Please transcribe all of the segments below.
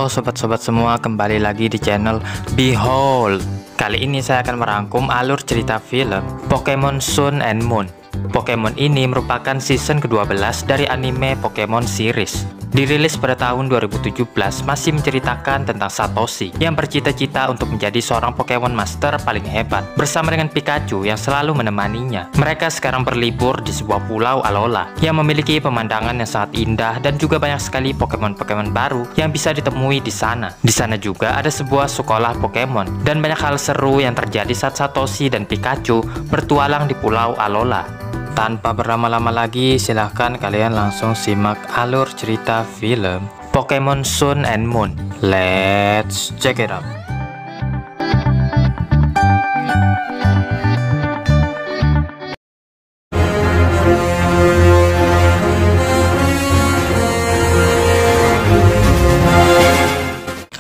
Halo sobat-sobat semua, kembali lagi di channel Behold. Kali ini saya akan merangkum alur cerita film Pokemon Sun and Moon. Pokemon ini merupakan season ke-12 dari anime Pokemon series. Dirilis pada tahun 2017, masih menceritakan tentang Satoshi yang bercita-cita untuk menjadi seorang Pokemon Master paling hebat bersama dengan Pikachu yang selalu menemaninya. Mereka sekarang berlibur di sebuah pulau Alola yang memiliki pemandangan yang sangat indah dan juga banyak sekali Pokemon-Pokemon baru yang bisa ditemui di sana. Di sana juga ada sebuah sekolah Pokemon dan banyak hal seru yang terjadi saat Satoshi dan Pikachu bertualang di pulau Alola. Tanpa berlama-lama lagi, silahkan kalian langsung simak alur cerita film Pokemon Sun and Moon. Let's check it out.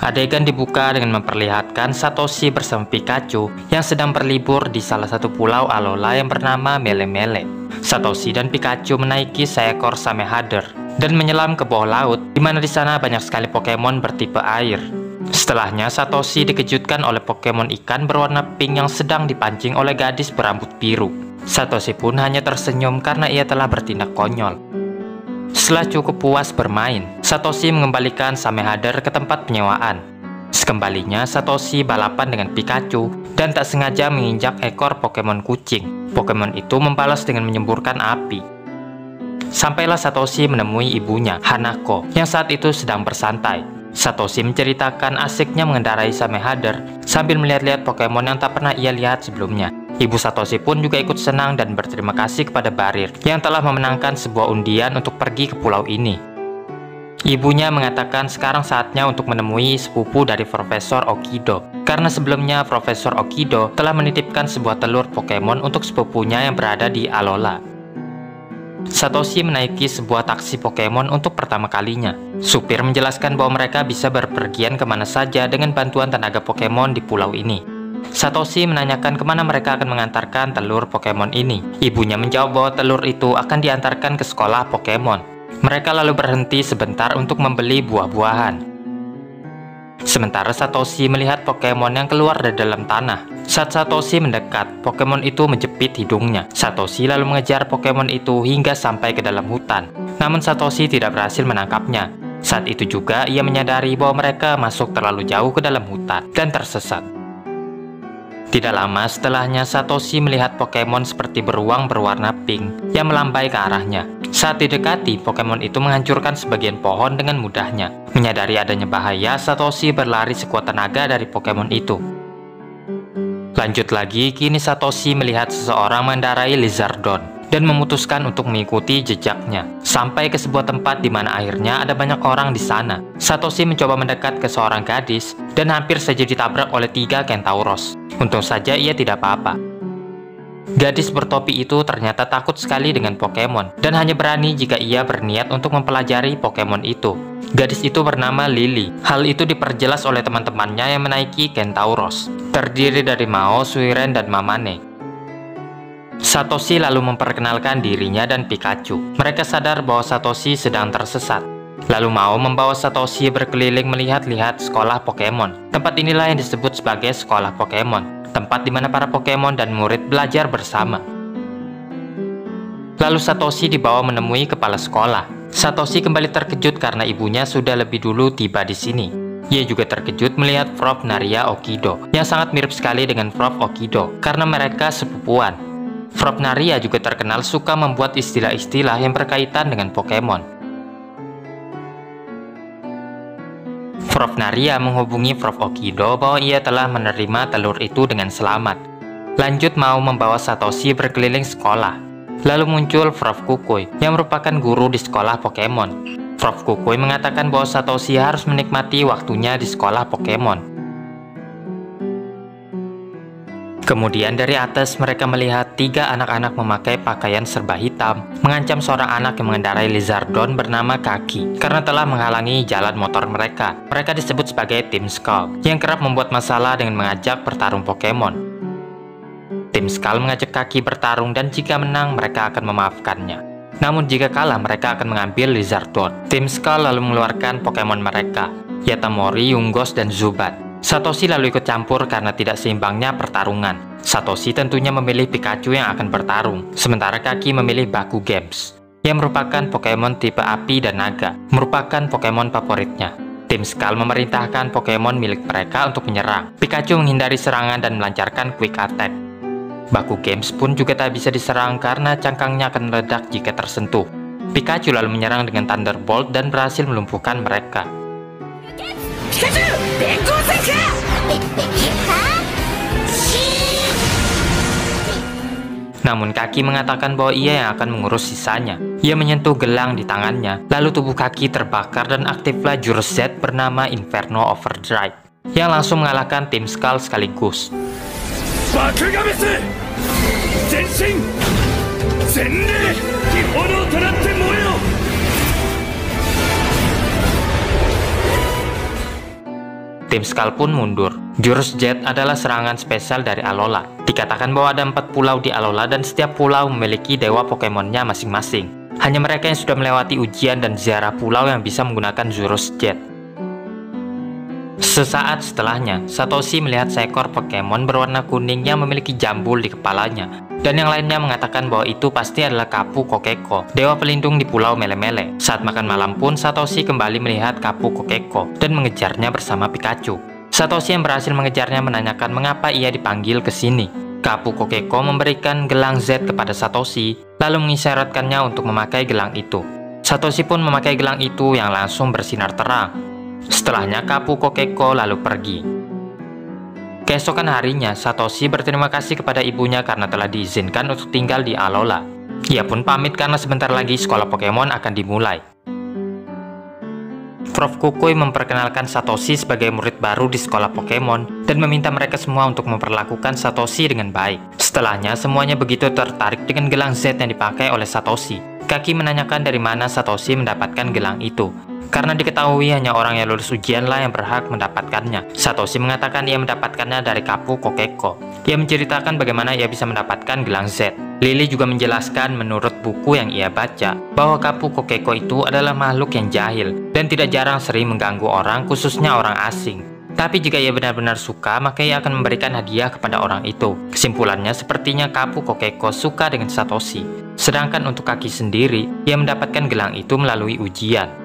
Adegan dibuka dengan memperlihatkan Satoshi bersama Pikachu yang sedang berlibur di salah satu pulau Alola yang bernama Melemele. Satoshi dan Pikachu menaiki seekor Samehader dan menyelam ke bawah laut, di mana di sana banyak sekali Pokemon bertipe air. Setelahnya, Satoshi dikejutkan oleh Pokemon ikan berwarna pink yang sedang dipancing oleh gadis berambut biru. Satoshi pun hanya tersenyum karena ia telah bertindak konyol. Setelah cukup puas bermain, Satoshi mengembalikan Samehader ke tempat penyewaan. Sekembalinya, Satoshi balapan dengan Pikachu dan tak sengaja menginjak ekor Pokemon kucing. Pokemon itu membalas dengan menyemburkan api. Sampailah Satoshi menemui ibunya, Hanako, yang saat itu sedang bersantai. Satoshi menceritakan asiknya mengendarai Samehader sambil melihat-lihat Pokemon yang tak pernah ia lihat sebelumnya. Ibu Satoshi pun juga ikut senang dan berterima kasih kepada Barir yang telah memenangkan sebuah undian untuk pergi ke pulau ini. Ibunya mengatakan sekarang saatnya untuk menemui sepupu dari Profesor Okido, karena sebelumnya Profesor Okido telah menitipkan sebuah telur Pokemon untuk sepupunya yang berada di Alola. Satoshi menaiki sebuah taksi Pokemon untuk pertama kalinya. Supir menjelaskan bahwa mereka bisa berpergian kemana saja dengan bantuan tenaga Pokemon di pulau ini. Satoshi menanyakan kemana mereka akan mengantarkan telur Pokemon ini. Ibunya menjawab bahwa telur itu akan diantarkan ke sekolah Pokemon. Mereka lalu berhenti sebentar untuk membeli buah-buahan. Sementara Satoshi melihat Pokemon yang keluar dari dalam tanah. Saat Satoshi mendekat, Pokemon itu menjepit hidungnya. Satoshi lalu mengejar Pokemon itu hingga sampai ke dalam hutan. Namun Satoshi tidak berhasil menangkapnya. Saat itu juga ia menyadari bahwa mereka masuk terlalu jauh ke dalam hutan dan tersesat. Tidak lama setelahnya, Satoshi melihat Pokemon seperti beruang berwarna pink yang melambai ke arahnya. Saat didekati, Pokemon itu menghancurkan sebagian pohon dengan mudahnya. Menyadari adanya bahaya, Satoshi berlari sekuat tenaga dari Pokemon itu. Lanjut lagi, kini Satoshi melihat seseorang mengendarai Lizardon dan memutuskan untuk mengikuti jejaknya sampai ke sebuah tempat di mana akhirnya ada banyak orang di sana. Satoshi mencoba mendekat ke seorang gadis dan hampir saja ditabrak oleh 3 Kentauros. Untung saja ia tidak apa-apa. Gadis bertopi itu ternyata takut sekali dengan Pokemon dan hanya berani jika ia berniat untuk mempelajari Pokemon itu. Gadis itu bernama Lily. Hal itu diperjelas oleh teman-temannya yang menaiki Kentauros, terdiri dari Mao, Suiren, dan Mamane. Satoshi lalu memperkenalkan dirinya dan Pikachu. Mereka sadar bahwa Satoshi sedang tersesat. Lalu Mao membawa Satoshi berkeliling melihat-lihat sekolah Pokemon. Tempat inilah yang disebut sebagai sekolah Pokemon, tempat di mana para Pokemon dan murid belajar bersama. Lalu Satoshi dibawa menemui kepala sekolah. Satoshi kembali terkejut karena ibunya sudah lebih dulu tiba di sini. Ia juga terkejut melihat Prof. Naria Okido yang sangat mirip sekali dengan Prof. Okido karena mereka sepupuan. Prof. Naria juga terkenal suka membuat istilah-istilah yang berkaitan dengan Pokemon. Prof. Naria menghubungi Prof. Okido bahwa ia telah menerima telur itu dengan selamat. Lanjut mau membawa Satoshi berkeliling sekolah. Lalu muncul Prof. Kukui yang merupakan guru di sekolah Pokemon. Prof. Kukui mengatakan bahwa Satoshi harus menikmati waktunya di sekolah Pokemon. Kemudian dari atas mereka melihat 3 anak-anak memakai pakaian serba hitam mengancam seorang anak yang mengendarai Lizardon bernama Kaki karena telah menghalangi jalan motor mereka. Mereka disebut sebagai Tim Skull yang kerap membuat masalah dengan mengajak bertarung Pokemon. Tim Skull mengajak Kaki bertarung dan jika menang mereka akan memaafkannya. Namun jika kalah mereka akan mengambil Lizardon. Tim Skull lalu mengeluarkan Pokemon mereka. Yatamori, Yunggos, dan Zubat. Satoshi lalu ikut campur karena tidak seimbangnya pertarungan. Satoshi tentunya memilih Pikachu yang akan bertarung, sementara Kaki memilih Baku Games, yang merupakan Pokemon tipe api dan naga, merupakan Pokemon favoritnya. Tim Skull memerintahkan Pokemon milik mereka untuk menyerang. Pikachu menghindari serangan dan melancarkan Quick Attack. Baku Games pun juga tak bisa diserang karena cangkangnya akan meledak jika tersentuh. Pikachu lalu menyerang dengan Thunderbolt dan berhasil melumpuhkan mereka. Namun Kaki mengatakan bahwa ia yang akan mengurus sisanya. Ia menyentuh gelang di tangannya, lalu tubuh Kaki terbakar dan aktiflah jurus Z bernama Inferno Overdrive, yang langsung mengalahkan Tim Skull sekaligus. Tim Skull pun mundur. Jurus Z adalah serangan spesial dari Alola. Dikatakan bahwa ada 4 pulau di Alola dan setiap pulau memiliki dewa Pokemonnya masing-masing. Hanya mereka yang sudah melewati ujian dan ziarah pulau yang bisa menggunakan jurus Z. Sesaat setelahnya, Satoshi melihat seekor Pokemon berwarna kuning yang memiliki jambul di kepalanya. Dan yang lainnya mengatakan bahwa itu pasti adalah Kapu Kokeko, dewa pelindung di Pulau Mele-Mele. Saat makan malam pun, Satoshi kembali melihat Kapu Kokeko dan mengejarnya bersama Pikachu. Satoshi yang berhasil mengejarnya menanyakan mengapa ia dipanggil ke sini. Kapu Kokeko memberikan gelang Z kepada Satoshi, lalu mengisyaratkannya untuk memakai gelang itu. Satoshi pun memakai gelang itu yang langsung bersinar terang. Setelahnya Kapu Kokeko lalu pergi. Keesokan harinya, Satoshi berterima kasih kepada ibunya karena telah diizinkan untuk tinggal di Alola. Ia pun pamit karena sebentar lagi sekolah Pokemon akan dimulai. Prof. Kukui memperkenalkan Satoshi sebagai murid baru di sekolah Pokemon dan meminta mereka semua untuk memperlakukan Satoshi dengan baik. Setelahnya, semuanya begitu tertarik dengan gelang Z yang dipakai oleh Satoshi. Kaki menanyakan dari mana Satoshi mendapatkan gelang itu. Karena diketahui hanya orang yang lulus ujianlah yang berhak mendapatkannya. Satoshi mengatakan ia mendapatkannya dari Kapu Kokeko. Ia menceritakan bagaimana ia bisa mendapatkan gelang Z. Lily juga menjelaskan menurut buku yang ia baca, bahwa Kapu Kokeko itu adalah makhluk yang jahil, dan tidak jarang sering mengganggu orang, khususnya orang asing. Tapi jika ia benar-benar suka, maka ia akan memberikan hadiah kepada orang itu. Kesimpulannya, sepertinya Kapu Kokeko suka dengan Satoshi. Sedangkan untuk Kaki sendiri, ia mendapatkan gelang itu melalui ujian.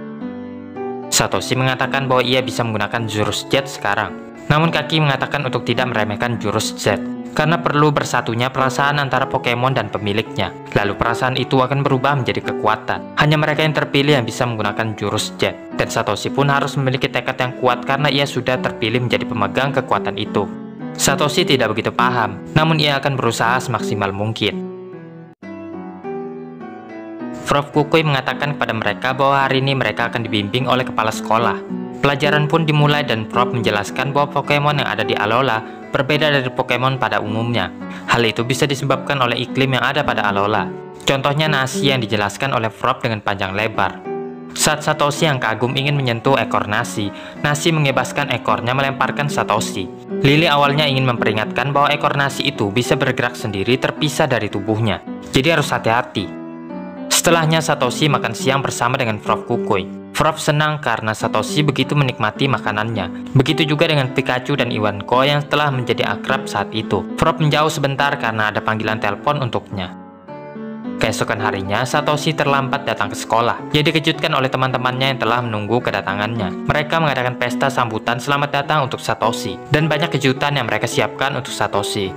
Satoshi mengatakan bahwa ia bisa menggunakan jurus Z sekarang. Namun Kaki mengatakan untuk tidak meremehkan jurus Z, karena perlu bersatunya perasaan antara Pokemon dan pemiliknya. Lalu perasaan itu akan berubah menjadi kekuatan. Hanya mereka yang terpilih yang bisa menggunakan jurus Z. Dan Satoshi pun harus memiliki tekad yang kuat karena ia sudah terpilih menjadi pemegang kekuatan itu. Satoshi tidak begitu paham, namun ia akan berusaha semaksimal mungkin. Prof. Kukui mengatakan kepada mereka bahwa hari ini mereka akan dibimbing oleh kepala sekolah. Pelajaran pun dimulai dan Prof menjelaskan bahwa Pokemon yang ada di Alola berbeda dari Pokemon pada umumnya. Hal itu bisa disebabkan oleh iklim yang ada pada Alola. Contohnya nasi yang dijelaskan oleh Prof dengan panjang lebar. Saat Satoshi yang kagum ingin menyentuh ekor nasi, nasi mengebaskan ekornya melemparkan Satoshi. Lily awalnya ingin memperingatkan bahwa ekor nasi itu bisa bergerak sendiri terpisah dari tubuhnya. Jadi harus hati-hati. Setelahnya Satoshi makan siang bersama dengan Prof. Kukui. Prof senang karena Satoshi begitu menikmati makanannya. Begitu juga dengan Pikachu dan Iwanko yang telah menjadi akrab saat itu. Prof menjauh sebentar karena ada panggilan telepon untuknya. Keesokan harinya, Satoshi terlambat datang ke sekolah. Ia dikejutkan oleh teman-temannya yang telah menunggu kedatangannya. Mereka mengadakan pesta sambutan selamat datang untuk Satoshi, dan banyak kejutan yang mereka siapkan untuk Satoshi.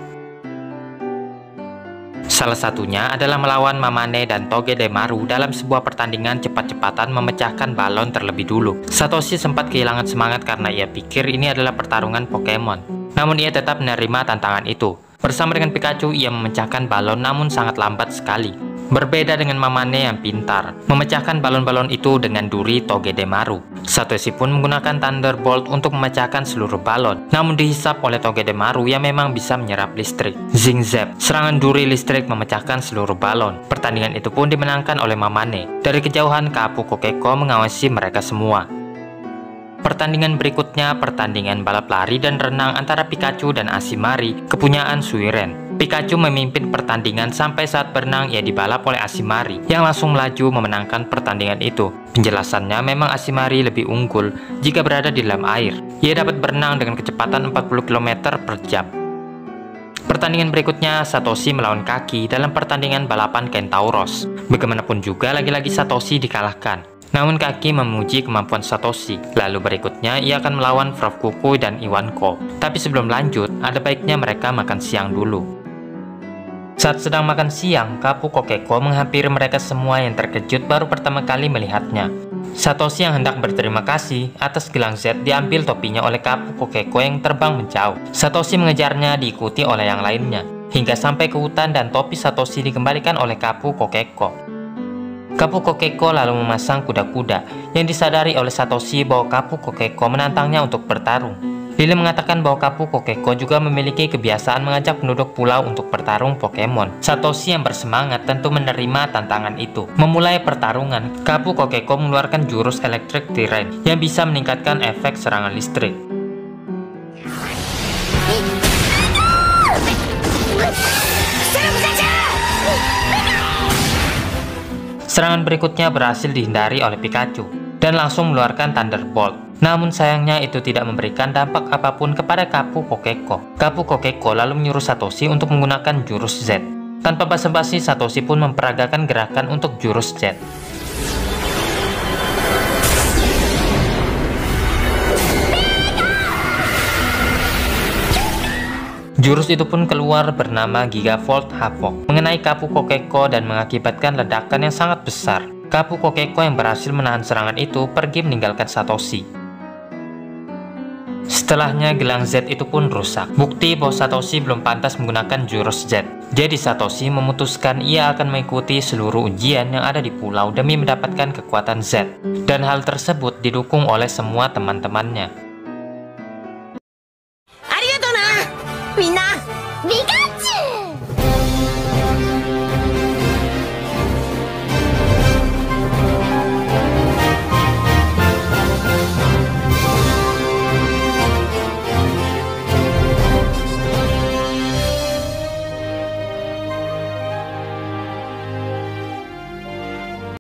Salah satunya adalah melawan Mamane dan Togedemaru dalam sebuah pertandingan cepat-cepatan memecahkan balon terlebih dulu. Satoshi sempat kehilangan semangat karena ia pikir ini adalah pertarungan Pokemon. Namun ia tetap menerima tantangan itu. Bersama dengan Pikachu, ia memecahkan balon namun sangat lambat sekali. Berbeda dengan Mamane yang pintar, memecahkan balon-balon itu dengan duri Togedemaru. Satoshi pun menggunakan Thunderbolt untuk memecahkan seluruh balon, namun dihisap oleh Togedemaru yang memang bisa menyerap listrik. Zing Zap, serangan duri listrik memecahkan seluruh balon. Pertandingan itu pun dimenangkan oleh Mamane. Dari kejauhan, Kapu Kokeko mengawasi mereka semua. Pertandingan berikutnya, pertandingan balap lari dan renang antara Pikachu dan Asimari, kepunyaan Suiren. Pikachu memimpin pertandingan sampai saat berenang ia dibalap oleh Asimari, yang langsung melaju memenangkan pertandingan itu. Penjelasannya memang Ashimari lebih unggul jika berada di dalam air. Ia dapat berenang dengan kecepatan 40 km per jam. Pertandingan berikutnya, Satoshi melawan Kaki dalam pertandingan balapan Kentauros. Bagaimanapun juga, lagi-lagi Satoshi dikalahkan. Namun Kaki memuji kemampuan Satoshi. Lalu berikutnya, ia akan melawan Prof. Kukui dan Iwanko. Tapi sebelum lanjut, ada baiknya mereka makan siang dulu. Saat sedang makan siang, Kapu Kokeko menghampiri mereka semua yang terkejut baru pertama kali melihatnya. Satoshi yang hendak berterima kasih atas gelang Z diambil topinya oleh Kapu Kokeko yang terbang menjauh. Satoshi mengejarnya diikuti oleh yang lainnya, hingga sampai ke hutan dan topi Satoshi dikembalikan oleh Kapu Kokeko. Kapu Kokeko lalu memasang kuda-kuda yang disadari oleh Satoshi bahwa Kapu Kokeko menantangnya untuk bertarung. Lily mengatakan bahwa Kapu Kokeko juga memiliki kebiasaan mengajak penduduk pulau untuk bertarung Pokemon. Satoshi yang bersemangat tentu menerima tantangan itu. Memulai pertarungan, Kapu Kokeko mengeluarkan jurus Electric Terrain yang bisa meningkatkan efek serangan listrik. Serangan berikutnya berhasil dihindari oleh Pikachu dan langsung mengeluarkan Thunderbolt. Namun sayangnya itu tidak memberikan dampak apapun kepada Kapu Kokeko. Kapu Kokeko lalu menyuruh Satoshi untuk menggunakan jurus Z. Tanpa basa-basi, Satoshi pun memperagakan gerakan untuk jurus Z. Jurus itu pun keluar bernama Gigavolt Havoc, mengenai Kapu Kokeko dan mengakibatkan ledakan yang sangat besar. Kapu Kokeko yang berhasil menahan serangan itu pergi meninggalkan Satoshi. Setelahnya gelang Z itu pun rusak, bukti bahwa Satoshi belum pantas menggunakan jurus Z. Jadi Satoshi memutuskan ia akan mengikuti seluruh ujian yang ada di pulau demi mendapatkan kekuatan Z. Dan hal tersebut didukung oleh semua teman-temannya. Arigatou na, minna.